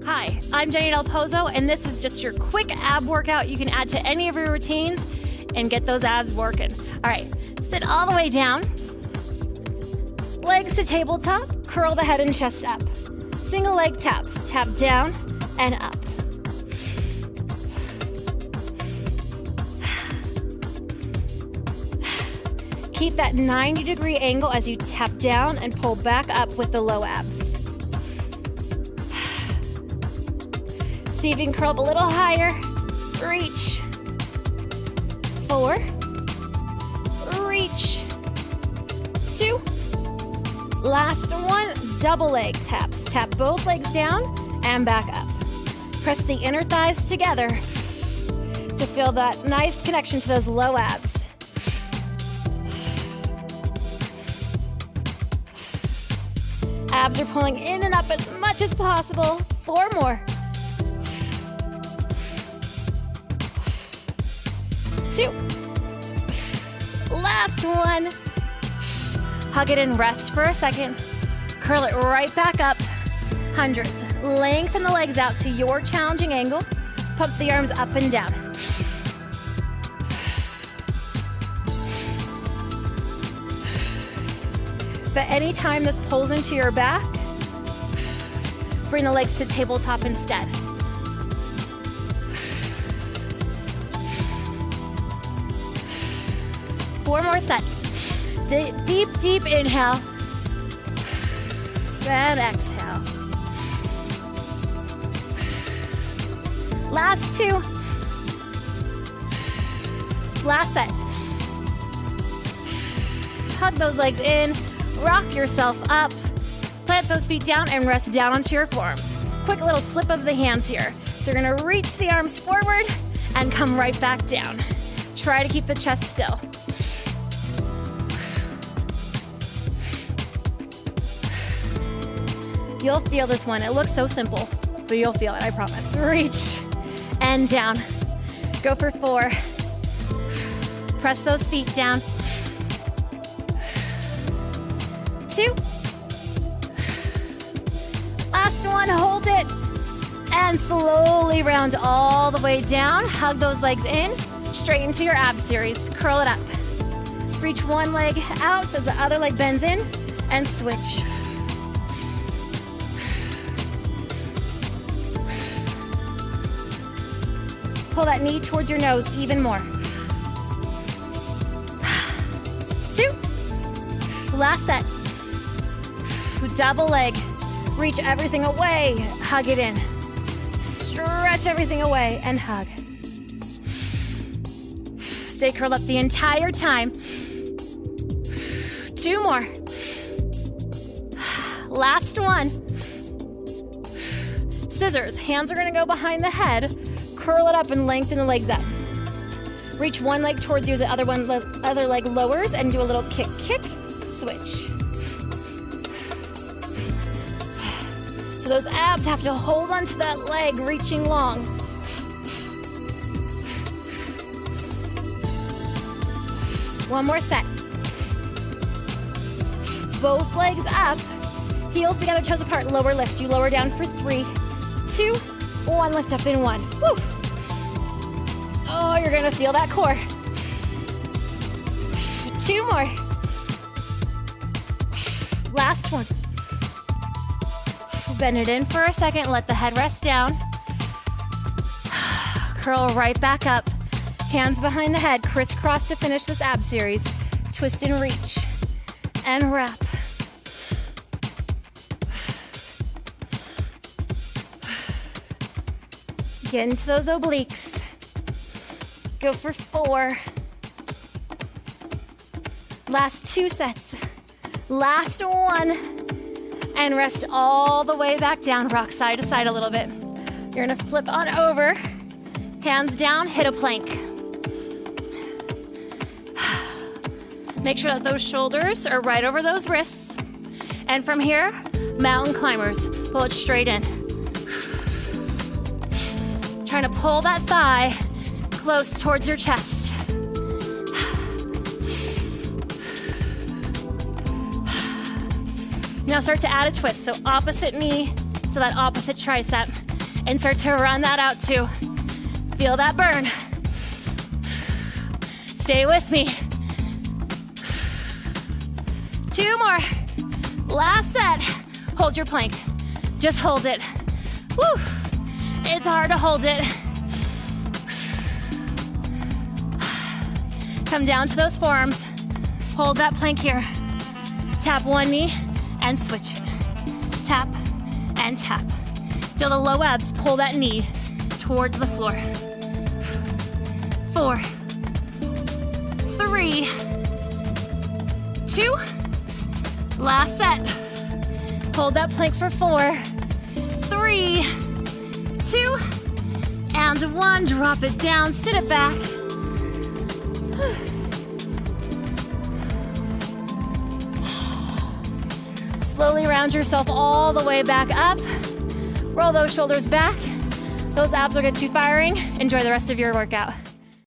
Hi, I'm Jenny Del Pozo, and this is just your quick ab workout you can add to any of your routines and get those abs working. All right, sit all the way down. Legs to tabletop, curl the head and chest up. Single leg taps, tap down and up. Keep that 90-degree angle as you tap down and pull back up with the low abs. See if you can curl up a little higher. Reach. 4. Reach. 2. Last one, double leg taps. Tap both legs down and back up. Press the inner thighs together to feel that nice connection to those low abs. Abs are pulling in and up as much as possible. 4 more. 2. Last one. Hug it and rest for a second. Curl it right back up. Hundreds. Lengthen the legs out to your challenging angle. Pump the arms up and down. But anytime this pulls into your back, bring the legs to tabletop instead. Four more sets. Deep, deep inhale. And exhale. Last 2. Last set. Hug those legs in. Rock yourself up. Plant those feet down and rest down onto your forearms. Quick little slip of the hands here. So you're gonna reach the arms forward and come right back down. Try to keep the chest still. You'll feel this one. It looks so simple, but you'll feel it, I promise. Reach and down. Go for 4. Press those feet down. 2. Last one, hold it. And slowly round all the way down. Hug those legs in, straight into your ab series. Curl it up. Reach one leg out as the other leg bends in, and switch. Pull that knee towards your nose even more. 2. Last set. Double leg. Reach everything away. Hug it in. Stretch everything away and hug. Stay curled up the entire time. 2 more. Last one. Scissors. Hands are gonna go behind the head. Curl it up and lengthen the legs up. Reach one leg towards you as the other leg lowers and do a little kick, switch. So those abs have to hold onto that leg, reaching long. One more set. Both legs up, heels together, toes apart, lower lift. You lower down for 3, 2, 1, lift up in 1. Woo! Oh, you're gonna feel that core. 2 more. Last one. Bend it in for a second, let the head rest down. Curl right back up. Hands behind the head, crisscross to finish this ab series. Twist and reach. And wrap. Get into those obliques. Go for 4. Last 2 sets. Last one. And rest all the way back down. Rock side to side a little bit. You're gonna flip on over. Hands down, hit a plank. Make sure that those shoulders are right over those wrists. And from here, mountain climbers. Pull it straight in. Trying to pull that thigh close towards your chest. Now start to add a twist. So opposite knee to that opposite tricep. and start to run that out too. Feel that burn. Stay with me. 2 more. Last set. Hold your plank. Just hold it. Woo. It's hard to hold it. Come down to those forearms. Hold that plank here. Tap one knee and switch it. Tap and tap. Feel the low abs pull that knee towards the floor. 4, 3, 2. Last set. Hold that plank for 4, 3, 2, and 1. Drop it down, sit it back. Slowly round yourself all the way back up. Roll those shoulders back. Those abs will get you firing. Enjoy the rest of your workout.